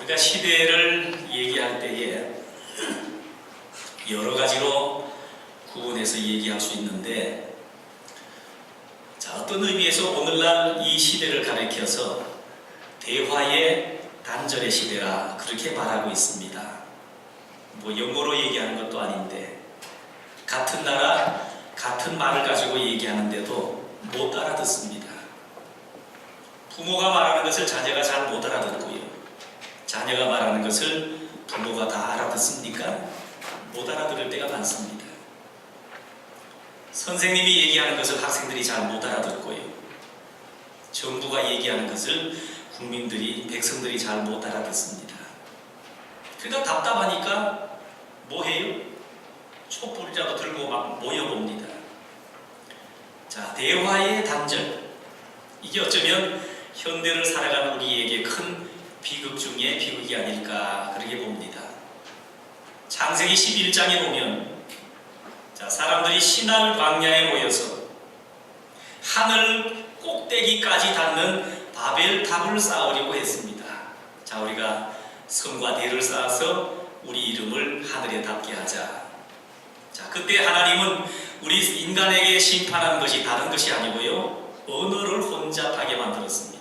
우리가 시대를 얘기할 때에 여러 가지로 구분해서 얘기할 수 있는데, 어떤 의미에서 오늘날 이 시대를 가리켜서 대화의 단절의 시대라 그렇게 말하고 있습니다. 영어로 얘기하는 것도 아닌데, 같은 나라 같은 말을 가지고 얘기하는데도 못 알아듣습니다. 부모가 말하는 것을 자녀가 잘 못 알아듣고요, 자녀가 말하는 것을 부모가 다 알아듣습니까? 못 알아들을 때가 많습니다. 선생님이 얘기하는 것을 학생들이 잘 못 알아듣고요, 정부가 얘기하는 것을 국민들이, 백성들이 잘 못 알아듣습니다. 그러니까 답답하니까 뭐 해요? 촛불이라도 들고 막 모여봅니다. 대화의 단절, 이게 어쩌면 현대를 살아가는 우리에게 큰 비극 중에 비극이 아닐까 그렇게 봅니다. 창세기 11장에 보면 사람들이 시날 광야에 모여서 하늘 꼭대기까지 닿는 바벨탑을 쌓으려고 했습니다. 우리가 성과 대를 쌓아서 우리 이름을 하늘에 닿게 하자. 그때 하나님은 우리 인간에게 심판한 것이 다른 것이 아니고요, 언어를 혼잡하게 만들었습니다.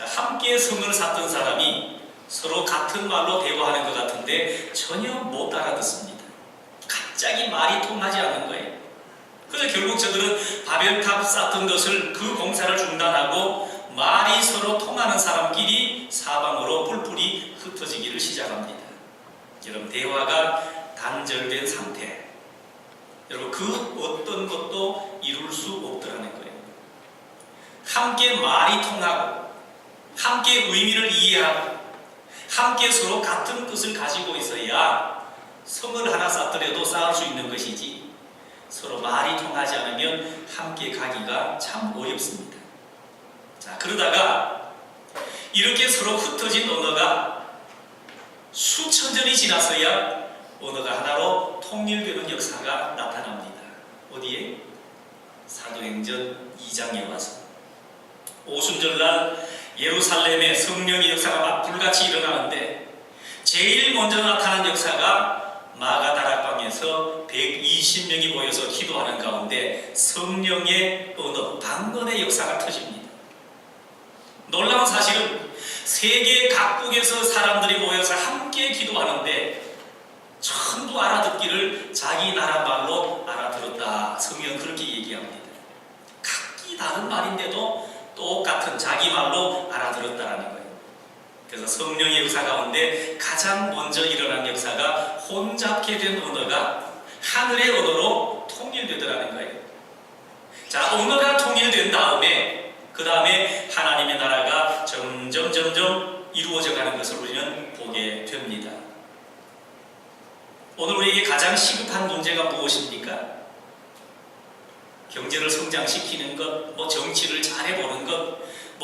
함께 성을 쌓던 사람이 서로 같은 말로 대화하는 것 같은데 전혀 못 알아듣습니다. 갑자기 말이 통하지 않는 거예요. 그래서 결국 저들은 바벨탑 쌓던 것을, 그 공사를 중단하고 말이 서로 통하는 사람끼리 사방으로 뿔뿔이 흩어지기를 시작합니다. 여러분, 대화가 단절된 상태, 여러분, 그 어떤 것도 이룰 수 없더라는 거예요. 함께 말이 통하고, 함께 의미를 이해하고, 함께 서로 같은 뜻을 가지고 있어야 성을 하나 쌓더라도 쌓을 수 있는 것이지, 서로 말이 통하지 않으면 함께 가기가 참 어렵습니다. 그러다가 이렇게 서로 흩어진 언어가 수천 년이 지나서야 언어가 하나로 통일되는 역사가 나타납니다. 어디에? 사도행전 2장에 와서 오순절날 예루살렘의 성령의 역사가 막 불같이 일어나는데, 제일 먼저 나타난 역사가 마가다락방에서 120명이 모여서 기도하는 가운데 성령의 언어, 방언의 역사가 터집니다. 놀라운 사실은 세계 각국에서 사람들이 모여서 함께 기도하는데 전부 알아듣기를 자기 나라 말로 알아들었다. 성경은 그렇게 얘기합니다. 각기 다른 말인데도 똑같은 자기 말로 알아들었다라는 거예요. 그래서 성령의 역사 가운데 가장 먼저 일어난 역사가 혼잡게 된 언어가 하늘의 언어로 통일되더라는 거예요. 언어가 통일된 다음에, 그 다음에 하나님의 나라가 점점 이루어져 가는 것을 우리는 보게 됩니다. 오늘 우리에게 가장 시급한 문제가 무엇입니까? 경제를 성장시키는 것, 정치를 잘해보는 것,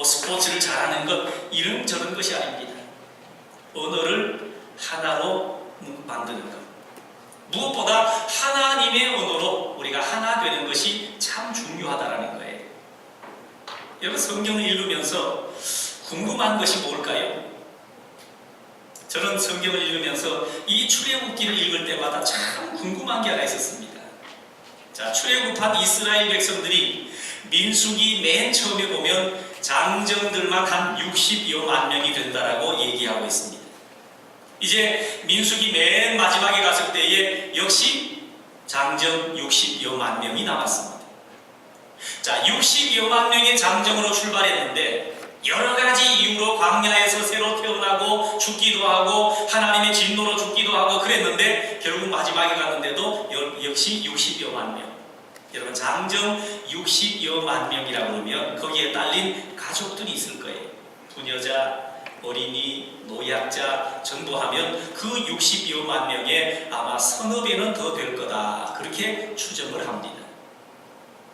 스포츠를 잘하는 것, 이런저런 것이 아닙니다. 언어를 하나로 만드는 것, 무엇보다 하나님의 언어로 우리가 하나 되는 것이 참 중요하다는 거예요. 여러분, 성경을 읽으면서 궁금한 것이 뭘까요? 저는 성경을 읽으면서 이 출애굽기를 읽을 때마다 참 궁금한 게 하나 있었습니다. 출애굽한 이스라엘 백성들이 민수기 맨 처음에 보면 장정들만 한 60여만 명이 된다라고 얘기하고 있습니다. 이제 민수기 맨 마지막에 갔을 때에 역시 장정 60여만 명이 남았습니다. 60여만 명의 장정으로 출발했는데 여러 가지 이유로 광야에서 새로 태어나고 죽기도 하고 하나님의 진노로 죽기도 하고 그랬는데 결국 마지막에 갔는데도 역시 60여만 명. 여러분, 장정 60여만 명이라고 그러면 거기에 딸린 가족들이 있을 거예요. 부녀자, 어린이, 노약자 전부하면 그 60여만 명에 아마 서너 배는 더 될 거다, 그렇게 추정을 합니다.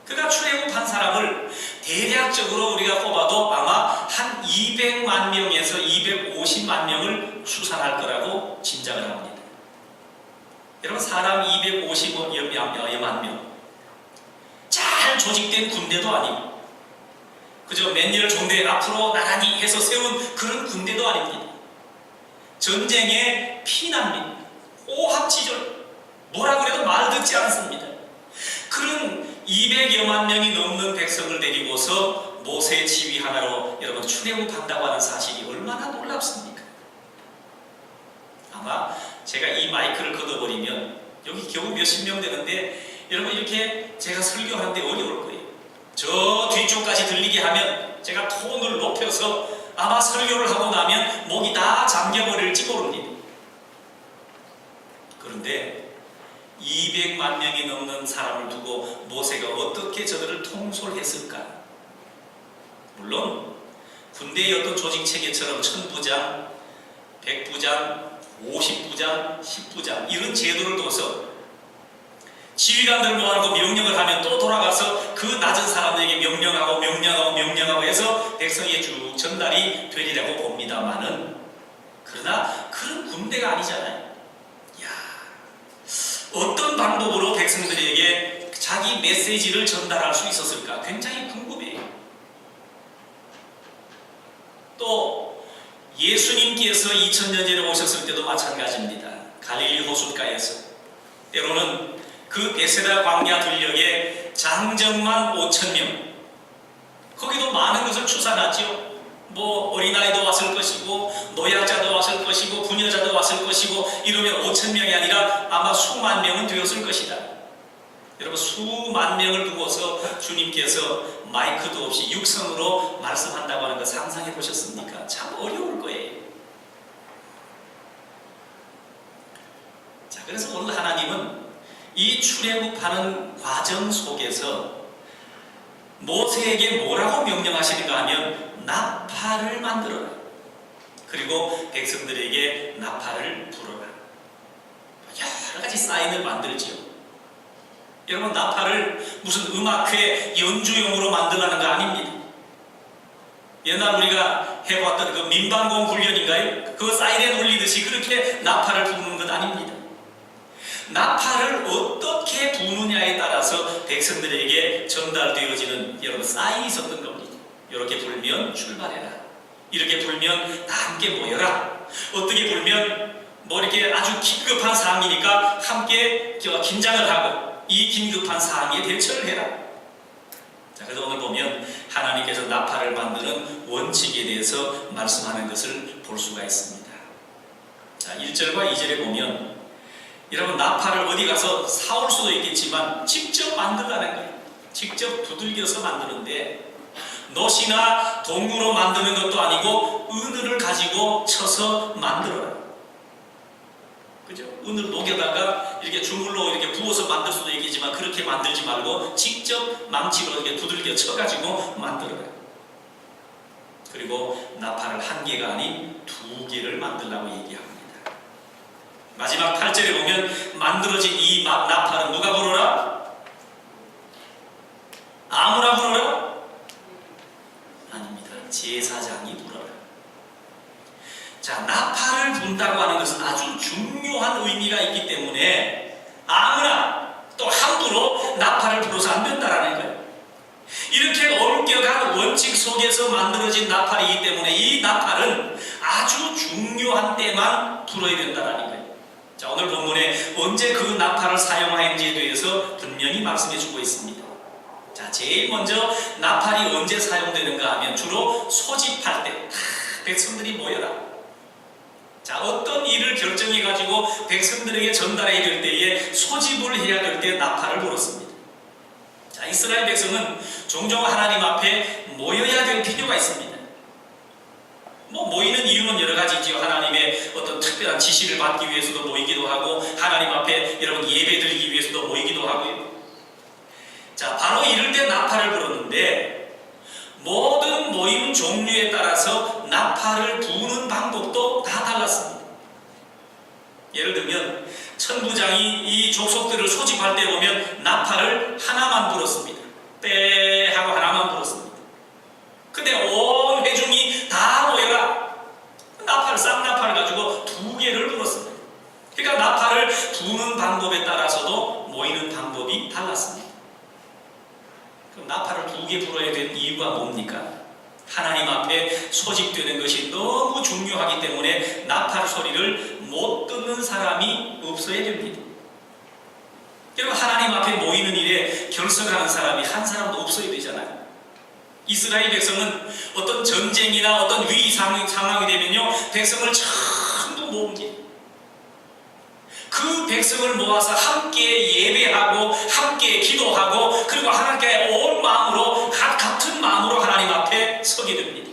그러니까 출애굽한 사람을 대략적으로 우리가 뽑아도 아마 한 200만 명에서 250만 명을 추산할 거라고 짐작을 합니다. 여러분, 사람 250여만 명, 잘 조직된 군대도 아니고 그저 몇 년 정도에 앞으로 나란히 해서 세운 그런 군대도 아닙니다. 전쟁의 피난민, 오합지졸, 뭐라 그래도 말 듣지 않습니다. 그런 200여만 명이 넘는 백성을 데리고서 모세 지휘 하나로 여러분 출애굽한다고 하는 사실이 얼마나 놀랍습니까? 아마 제가 이 마이크를 걷어버리면 여기 겨우 몇십 명 되는데 여러분 이렇게 제가 설교하는데 어려울 거예요. 저 뒤쪽까지 들리게 하면 제가 톤을 높여서 아마 설교를 하고 나면 목이 다 잠겨버릴지 모릅니다. 그런데 200만 명이 넘는 사람을 두고 모세가 어떻게 저들을 통솔했을까? 물론 군대의 어떤 조직체계처럼 1000부장, 100부장, 50부장, 10부장 이런 제도를 둬서 지휘관들 모아놓고 명령을 하면 또 돌아가서 그 낮은 사람들에게 명령하고 해서 백성에게 쭉 전달이 되리라고 봅니다만은, 그러나 그런 군대가 아니잖아요. 어떤 방법으로 백성들에게 자기 메시지를 전달할 수 있었을까? 굉장히 궁금해요. 또 예수님께서 2000년 전에 오셨을 때도 마찬가지입니다. 갈릴리 호숫가에서 때로는 그 베세다 광야 들녘에 장정만 5000명, 거기도 많은 것을 추산하죠. 뭐 어린아이도 왔을 것이고 노약자도 왔을 것이고 부녀자도 왔을 것이고 이러면 5000명이 아니라 아마 수만 명은 되었을 것이다. 여러분 수만 명을 두고서 주님께서 마이크도 없이 육성으로 말씀한다고 하는 거 상상해 보셨습니까? 참 어려울 거예요. 자, 그래서 오늘 하나님은 이 출애굽하는 과정 속에서 모세에게 뭐라고 명령하시는가 하면 나팔을 만들어라. 그리고 백성들에게 나팔을 불어라. 여러 가지 사인을 만들지요. 여러분 나팔을 무슨 음악회 연주용으로 만들라는 거 아닙니다. 옛날 우리가 해봤던 그 민방공 훈련인가요? 그 사이렌 울리듯이 그렇게 나팔을 부는 것 아닙니다. 나팔을 어떻게 부느냐에 따라서 백성들에게 전달되어지는 여러분 사인이 있었던 겁니다. 이렇게 불면 출발해라. 이렇게 불면 다 함께 모여라. 어떻게 불면 뭐 이렇게 아주 긴급한 상황이니까 함께 긴장을 하고 이 긴급한 상황에 대처를 해라. 자, 그래서 오늘 보면 하나님께서 나팔을 만드는 원칙에 대해서 말씀하는 것을 볼 수가 있습니다. 자, 1절과 2절에 보면 여러분 나팔을 어디 가서 사올 수도 있겠지만 직접 만들라는 거예요. 직접 두들겨서 만드는데 놋이나 동구로 만드는 것도 아니고 은을 가지고 쳐서 만들어라. 그죠? 은을 녹여다가 이렇게 주물로 이렇게 부어서 만들 수도 있겠지만 그렇게 만들지 말고 직접 망치로 이렇게 두들겨 쳐가지고 만들어라. 그리고 나팔을 한 개가 아닌 2개를 만들라고 얘기합니다. 마지막 8절에 보면 만들어진 이 나팔은 누가 불어라? 아무나 불어라? 아닙니다. 제사장이 불어라. 자, 나팔을 분다고 하는 것은 아주 중요한 의미가 있기 때문에 아무나 또 함부로 나팔을 불어서 안 된다라는 거예요. 이렇게 엄격한 원칙 속에서 만들어진 나팔이기 때문에 이 나팔은 아주 중요한 때만 불어야 된다라는 거예요. 자, 오늘 본문에 언제 그 나팔을 사용하는지에 대해서 분명히 말씀해 주고 있습니다. 자, 제일 먼저 나팔이 언제 사용되는가 하면 주로 소집할 때 백성들이 모여라. 자, 어떤 일을 결정해 가지고 백성들에게 전달해야 될 때에 소집을 해야 될 때 나팔을 불었습니다. 자, 이스라엘 백성은 종종 하나님 앞에 모여야 될 필요가 있습니다. 뭐 모이는 이유는 여러 가지지요. 하나님의 어떤 특별한 지시를 받기 위해서도 모이기도 하고 하나님 앞에 여러분 예배드리기 위해서도 모이기도 하고요. 자, 바로 이럴 때 나팔을 불었는데 모든 모임 종류에 따라서 나팔을 부는 방법도 다 달랐습니다. 예를 들면 천부장이 이 족속들을 소집할 때 보면 나팔을 하나만 불었습니다. 빼 하고 하나만 불었습니다. 근데 온 회중이 다 모여라. 나팔, 쌍나팔을 가지고 2개를 불었습니다. 그러니까 나팔을 부는 방법에 따라서도 모이는 방법이 달랐습니다. 그럼 나팔을 2개 불어야 되는 이유가 뭡니까? 하나님 앞에 소집되는 것이 너무 중요하기 때문에 나팔 소리를 못 듣는 사람이 없어야 됩니다. 여러분, 하나님 앞에 모이는 일에 결석하는 사람이 한 사람도 없어야 되잖아요. 이스라엘 백성은 어떤 전쟁이나 어떤 위기 상황이 되면요, 백성을 전부 모읍니다. 그 백성을 모아서 함께 예배하고 함께 기도하고 그리고 하나님께 온 마음으로 같은 마음으로 하나님 앞에 서게 됩니다.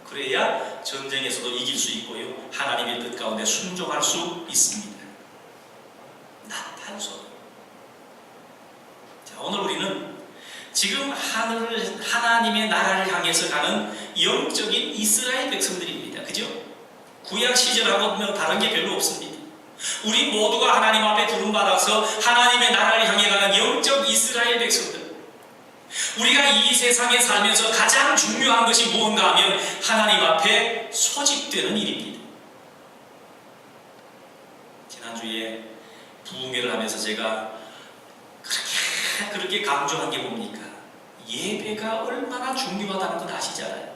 그래야 전쟁에서도 이길 수 있고요, 하나님의 뜻 가운데 순종할 수 있습니다. 나팔 소리. 자, 오늘 우리는 지금 하나님의 나라를 향해서 가는 영적인 이스라엘 백성들입니다. 그죠? 구약 시절하고 다른 게 별로 없습니다. 우리 모두가 하나님 앞에 부름받아서 하나님의 나라를 향해 가는 영적 이스라엘 백성들. 우리가 이 세상에 살면서 가장 중요한 것이 무언가 하면 하나님 앞에 소집되는 일입니다. 지난주에 부흥회를 하면서 제가 그렇게 강조한 게 뭡니까? 예배가 얼마나 중요하다는 것 아시잖아요.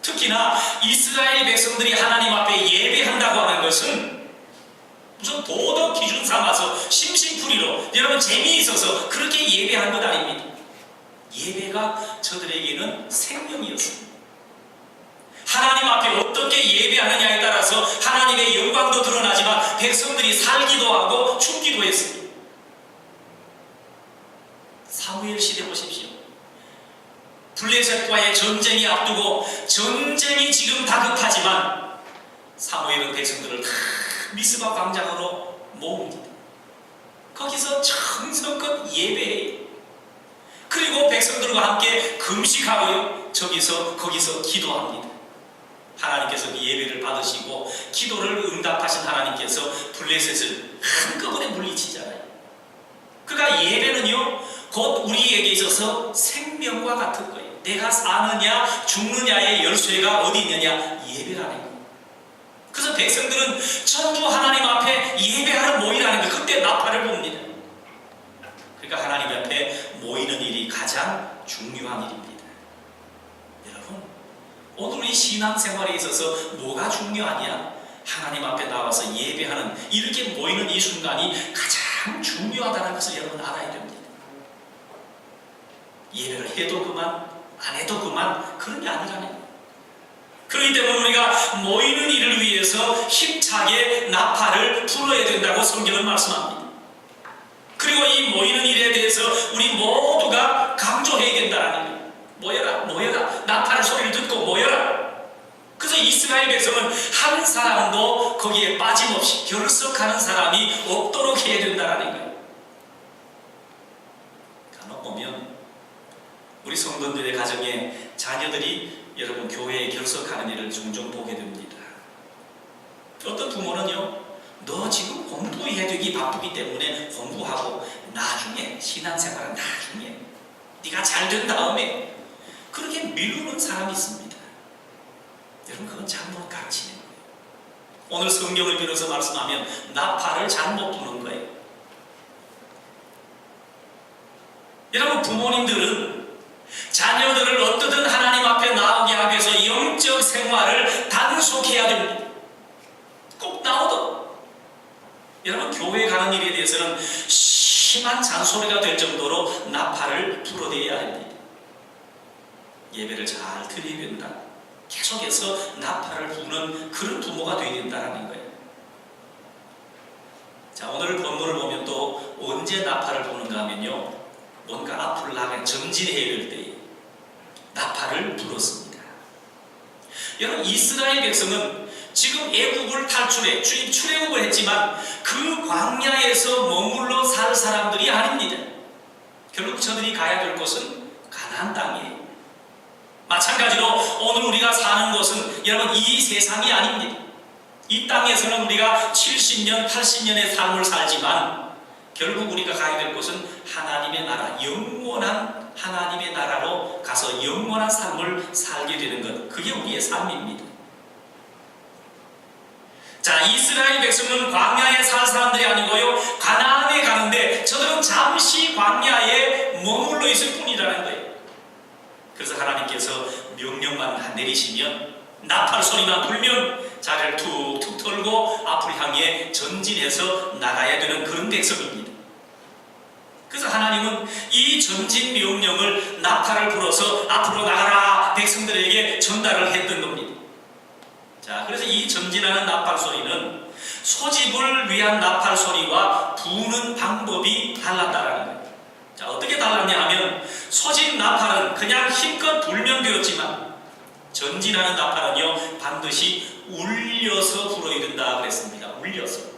특히나 이스라엘 백성들이 하나님 앞에 예배한다고 하는 것은 무슨 도덕 기준 삼아서 심심풀이로 여러분 재미있어서 그렇게 예배한 것 아닙니다. 예배가 저들에게는 생명이었습니다. 하나님 앞에 어떻게 예배하느냐에 따라서 하나님의 영광도 드러나지만 백성들이 살기도 하고 죽기도 했습니다. 사무엘 시대 보십시오. 블레셋과의 전쟁이 앞두고 전쟁이 지금 다급하지만 사무엘은 백성들을 다 미스바 광장으로 모읍니다. 거기서 정성껏 예배해요. 그리고 백성들과 함께 금식하고요, 거기서 기도합니다. 하나님께서 그 예배를 받으시고 기도를 응답하신 하나님께서 블레셋을 한꺼번에 물리치잖아요. 그러니까 예배는요, 곧 우리에게 있어서 생명과 같은 거예요. 내가 사느냐 죽느냐의 열쇠가 어디 있느냐? 예배라는 거예요. 그래서 백성들은 전부 하나님 앞에 예배하러 모이라는 거예요. 그때 나팔을 봅니다. 그러니까 하나님 앞에 모이는 일이 가장 중요한 일입니다. 여러분, 오늘 우리 신앙생활에 있어서 뭐가 중요하냐? 하나님 앞에 나와서 예배하는, 이렇게 모이는 이 순간이 가장 중요하다는 것을 여러분 알아야 됩니다. 예배를 해도 그만, 안 해도 그만, 그런 게 아니라네요. 그렇기 때문에 우리가 모이는 일을 위해서 힘차게 나팔을 불어야 된다고 성경은 말씀합니다. 그리고 이 모이는 일에 대해서 우리 모두가 강조해야 된다는 거예요. 모여라. 나팔 소리를 듣고 모여라. 그래서 이스라엘 백성은 한 사람도 거기에 빠짐없이 결석하는 사람이 없도록 해야 된다는 거예요. 간혹 보면 우리 성도들의 가정에 자녀들이 여러분 교회에 결석하는 일을 종종 보게 됩니다. 어떤 부모는요, 너 지금 공부해야 되기 바쁘기 때문에 공부하고 나중에 신앙생활은 나중에 네가 잘 된 다음에, 그렇게 미루는 사람이 있습니다. 여러분, 그건 잘못 가르치는 거예요. 오늘 성경을 빌어서 말씀하면 나팔을 잘못 부는 거예요. 여러분, 부모님들은 자녀들을 어떻든 하나님 앞에 나오게 하기 위해서 영적 생활을 단속해야 됩니다. 꼭 나오도록. 여러분, 교회 가는 일에 대해서는 심한 잔소리가 될 정도로 나팔을 불어대야 합니다. 예배를 잘 드려야 된다. 계속해서 나팔을 부는 그런 부모가 되어야 된다는 거예요. 자, 오늘 본문을 보면 또 언제 나팔을 부는가 하면요, 뭔가 앞으로 나가야 전진해야 될 때 나팔을 불었습니다. 여러분, 이스라엘 백성은 지금 애국을 탈출해 출애굽을 했지만 그 광야에서 머물러 살 사람들이 아닙니다. 결국 저들이 가야 될 곳은 가나안 땅이에요. 마찬가지로 오늘 우리가 사는 곳은 여러분 이 세상이 아닙니다. 이 땅에서는 우리가 70년, 80년의 삶을 살지만 결국 우리가 가야 될 곳은 하나님의 나라, 영원한 하나님의 나라로 가서 영원한 삶을 살게 되는 것, 그게 우리의 삶입니다. 자, 이스라엘 백성은 광야에 살 사람들이 아니고요, 가나안에 가는데 저들은 잠시 광야에 머물러 있을 뿐이라는 거예요. 그래서 하나님께서 명령만 내리시면 나팔 소리만 불면 자리를 툭툭 털고 앞을 향해 전진해서 나가야 되는 그런 백성입니다. 그래서 하나님은 이 전진 명령을 나팔을 불어서 앞으로 나가라 백성들에게 전달을 했던 겁니다. 자, 그래서 이 전진하는 나팔 소리는 소집을 위한 나팔 소리와 부는 방법이 달랐다라는 거예요. 자, 어떻게 달랐냐 하면 소집 나팔은 그냥 힘껏 불면 되었지만 전진하는 나팔은요 반드시 울려서 불어야 된다 그랬습니다. 울려서.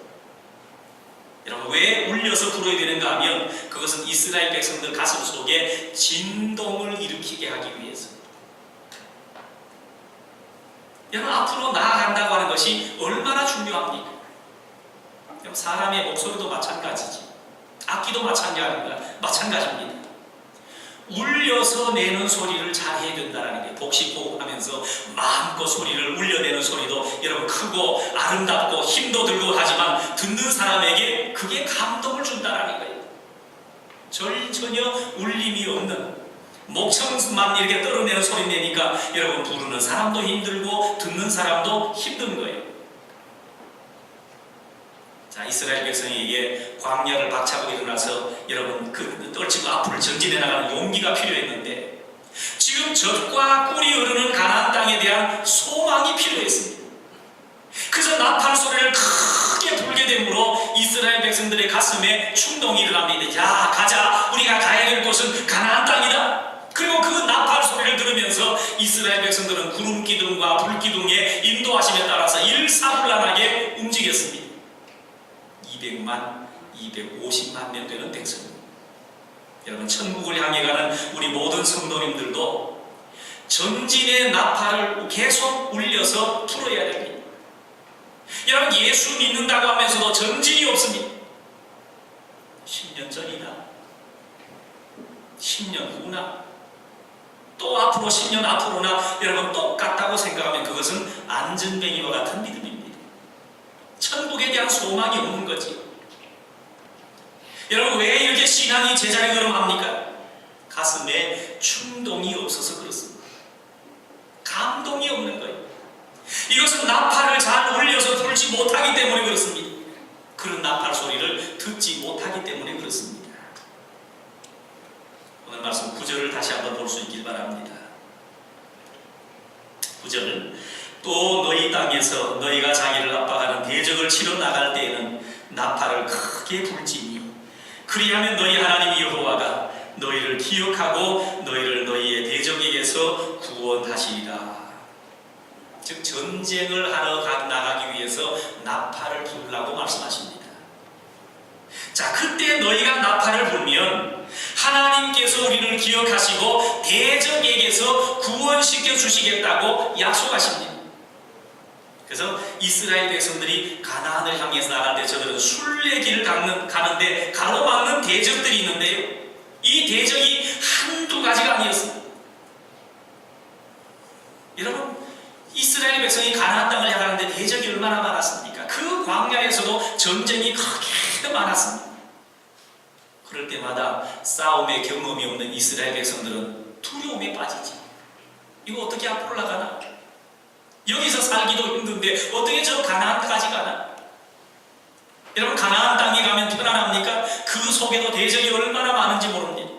여러분, 왜 울려서 불어야 되는가 하면 그것은 이스라엘 백성들 가슴 속에 진동을 일으키게 하기 위해서. 여러분, 앞으로 나아간다고 하는 것이 얼마나 중요합니까? 여러분, 사람의 목소리도 마찬가지지. 악기도 마찬가지입니다. 울려서 내는 소리를 잘 해야 된다는 게, 복식호흡하면서 마음껏 소리를 울려내는 소리도 여러분 크고 아름답고 힘도 들고 하지만 듣는 사람에게 그게 감동을 준다는 거예요. 전혀 울림이 없는 목청만 이렇게 떨어내는 소리 내니까 여러분 부르는 사람도 힘들고 듣는 사람도 힘든 거예요. 자, 이스라엘 백성에게 광야를 박차고 일어나서 여러분 떨치고 앞으로 전진해 나가는 용기가 필요했는데 지금 젖과 꿀이 흐르는 가나안 땅에 대한 소망이 필요했습니다. 그래서 나팔 소리를 크게 불게 되므로 이스라엘 백성들의 가슴에 충동이 일어납니다. 야, 가자. 우리가 가야 될 곳은 가나안 땅이다. 그리고 그 나팔 소리를 들으면서 이스라엘 백성들은 구름 기둥과 불 기둥의 인도하심에 따라서 일사불란하게 움직였습니다. 200만, 250만 명 되는 백성입니다. 여러분, 천국을 향해 가는 우리 모든 성도님들도 전진의 나팔을 계속 울려서 풀어야 됩니다. 여러분, 예수 믿는다고 하면서도 전진이 없습니다. 10년 전이나 10년 후나 또 앞으로 10년 앞으로나 여러분 똑같다고 생각하면 그것은 안전뱅이와 같은 믿음입니다. 천국에 대한 소망이 없는 거지. 여러분, 왜 이렇게 신앙이 제자리 걸음합니까? 가슴에 충동이 없어서 그렇습니다. 감동이 없는 거예요. 이것은 나팔을 잘 울려서 불지 못하기 때문에 그렇습니다. 그런 나팔 소리를 듣지 못하기 때문에 그렇습니다. 오늘 말씀 9절을 다시 한번 볼 수 있길 바랍니다. 9절, 또 너희 땅에서 너희가 자기를 압박하는 대적을 치러 나갈 때에는 나팔을 크게 불지니 그리하면 너희 하나님 여호와가 너희를 기억하고 너희를 너희의 대적에게서 구원하시리라. 즉 전쟁을 하러 나가기 위해서 나팔을 부르라고 말씀하십니다. 자, 그때 너희가 나팔을 불면 하나님께서 우리를 기억하시고 대적에게서 구원시켜 주시겠다고 약속하십니다. 그래서 이스라엘 백성들이 가나안을 향해서 나갈 때 저들은 순례길을 가는데 가로막는 대적들이 있는데요, 이 대적이 한두 가지가 아니었습니다. 여러분, 이스라엘 백성이 가나안 땅을 향하는데 대적이 얼마나 많았습니까? 그 광야에서도 전쟁이 크게 많았습니다. 그럴 때마다 싸움의 경험이 없는 이스라엘 백성들은 두려움에 빠지지. 이거 어떻게 앞으로 나가나? 여기서 살기도 힘든데 어떻게 저 가나안까지 가나? 여러분, 가나안 땅에 가면 편안합니까? 그 속에도 대적이 얼마나 많은지 모릅니다.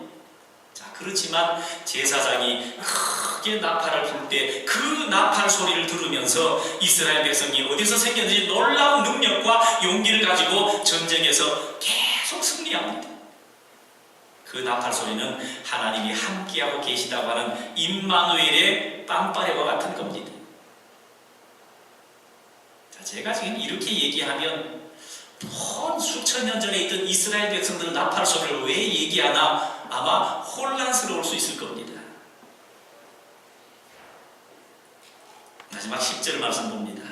자, 그렇지만 제사장이 크게 나팔을 불 때 그 나팔 소리를 들으면서 이스라엘 백성이 어디서 생겼는지 놀라운 능력과 용기를 가지고 전쟁에서 계속 승리합니다. 그 나팔 소리는 하나님이 함께하고 계시다고 하는 임마누엘의 빵빠레와 같은 겁니다. 자, 제가 지금 이렇게 얘기하면 수천 년 전에 있던 이스라엘 백성들 나팔 소리를 왜 얘기하나 아마 혼란스러울 수 있을 겁니다. 마지막 10절 말씀 봅니다.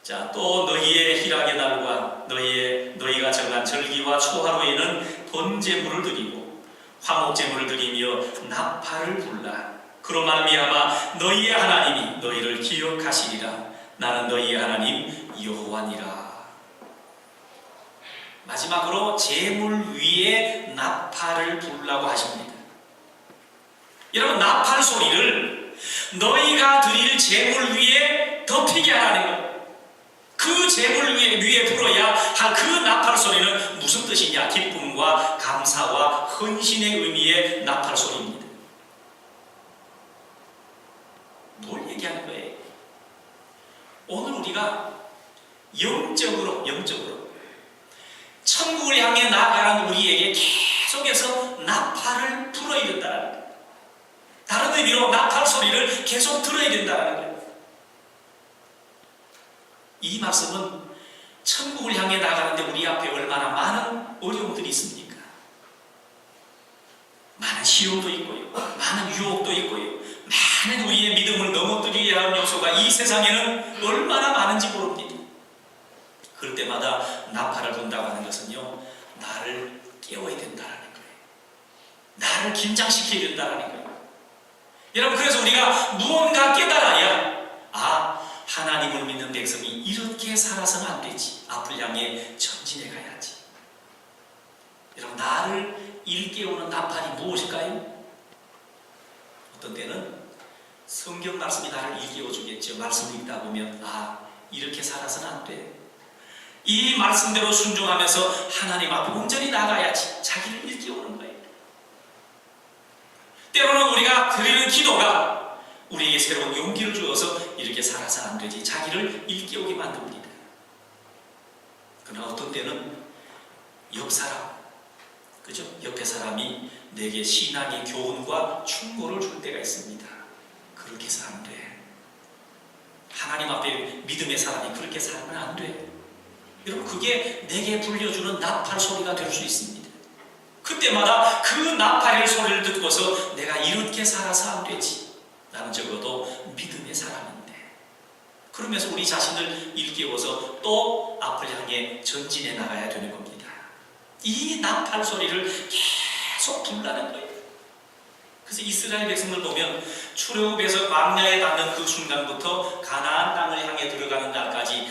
자, 또 너희의 희락의 날과 너희가 정한 절기와 초하루에는 번제물을 드리고 화목제물을 드리며 나팔을 불라. 그로 말미암아 너희의 하나님이 너희를 기억하시리라. 나는 너희의 하나님 여호와니라. 마지막으로 제물 위에 나팔을 불라고 하십니다. 여러분, 나팔 소리를 너희가 드릴 제물 위에 덮이게 하라는 거예요. 그 제물 위에 불어야 할 그 나팔 소리는 무슨 뜻이냐? 기쁨과 감사와 헌신의 의미의 나팔 소리입니다. 뭘 얘기하는 거예요? 오늘 우리가 영적으로 천국을 향해 나아가는 우리에게 계속해서 나팔을 불어야 된다는 거예요. 다른 의미로 나팔 소리를 계속 들어야 된다는 거예요. 이 말씀은 천국을 향해 나가는데 우리 앞에 얼마나 많은 어려움들이 있습니까? 많은 시험도 있고요, 많은 유혹도 있고요, 많은 우리의 믿음을 넘어뜨리게 하는 요소가 이 세상에는 얼마나 많은지 모릅니다. 그럴 때마다 나팔을 분다고 하는 것은요, 나를 깨워야 된다는 거예요. 나를 긴장시켜야 된다는 거예요. 여러분, 그래서 우리가 무언가 깨달아야, 하나님을 믿는 백성이 이렇게 살아서는 안 되지. 앞을 향해 전진해 가야지. 여러분, 나를 일깨우는 나팔이 무엇일까요? 어떤 때는 성경 말씀이 나를 일깨워 주겠죠. 말씀을 읽다 보면 이렇게 살아서는 안 돼. 이 말씀대로 순종하면서 하나님 앞에 온전히 나가야지. 자기를 일깨우는 거예요. 때로는 우리가 드리는 기도가 우리에게 새로운 용기를 주어서 이렇게 살아서 안 되지. 자기를 일깨우게 만듭니다. 그러나 어떤 때는 옆 사람, 그죠? 옆에 사람이 내게 신앙의 교훈과 충고를 줄 때가 있습니다. 그렇게 해서 안 돼. 하나님 앞에 믿음의 사람이 그렇게 살면 안 돼. 여러분, 그게 내게 불려주는 나팔 소리가 될 수 있습니다. 그때마다 그 나팔의 소리를 듣고서 내가 이렇게 살아서 안 되지. 나는 적어도 믿음의 사람인데. 그러면서 우리 자신을 일깨워서 또 앞을 향해 전진해 나가야 되는 겁니다. 이 나팔 소리를 계속 불라는 거예요. 그래서 이스라엘 백성들 보면 출애굽에서 광야에 닿는 그 순간부터 가나안 땅을 향해 들어가는 날까지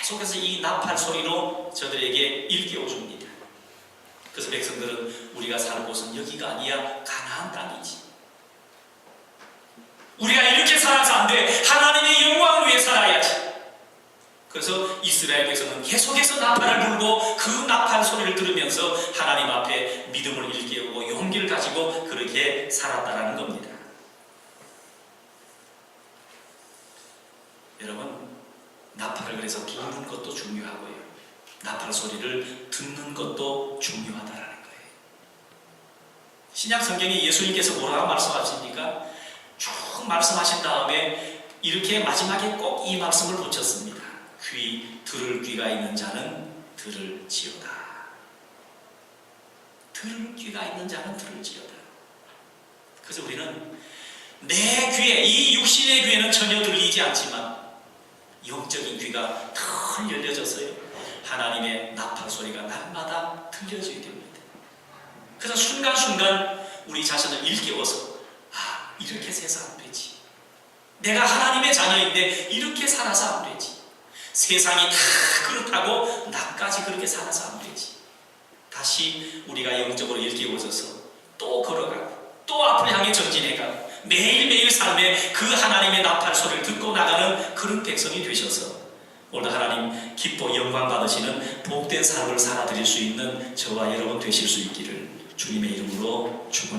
계속해서 이 나팔 소리로 저들에게 일깨워 줍니다. 그래서 백성들은 우리가 살 곳은 여기가 아니야, 가나안 땅이지. 우리가 이렇게 살아서 안 돼. 하나님의 영광을 위해 살아야지. 그래서 이스라엘 백성은 계속해서 나팔을 불고 그 나팔 소리를 들으면서 하나님 앞에 믿음을 일깨우고 용기를 가지고 그렇게 살았다라는 겁니다. 여러분, 나팔을 그래서 부는 것도 중요하고요, 나팔 소리를 듣는 것도 중요하다라는 거예요. 신약 성경에 예수님께서 뭐라고 말씀하십니까? 쭉 말씀하신 다음에 이렇게 마지막에 꼭 이 말씀을 붙였습니다. 들을 귀가 있는 자는 들을지어다. 들을 귀가 있는 자는 들을지어다. 그래서 우리는 내 귀에, 이 육신의 귀에는 전혀 들리지 않지만 영적인 귀가 늘 열려져서요, 하나님의 나팔 소리가 날마다 들려져야 됩니다. 그래서 순간순간 우리 자신을 일깨워서 이렇게 살아서 안 되지. 내가 하나님의 자녀인데 이렇게 살아서 안 되지. 세상이 다 그렇다고 나까지 그렇게 살아서 안 되지. 다시 우리가 영적으로 일깨워져서 또 걸어가고 또 앞을 향해 전진해가고 매일매일 삶에 그 하나님의 나팔 소리를 듣고 나가는 그런 백성이 되셔서 오늘 하나님 기뻐 영광 받으시는 복된 삶을 살아드릴 수 있는 저와 여러분 되실 수 있기를 주님의 이름으로 축원합니다.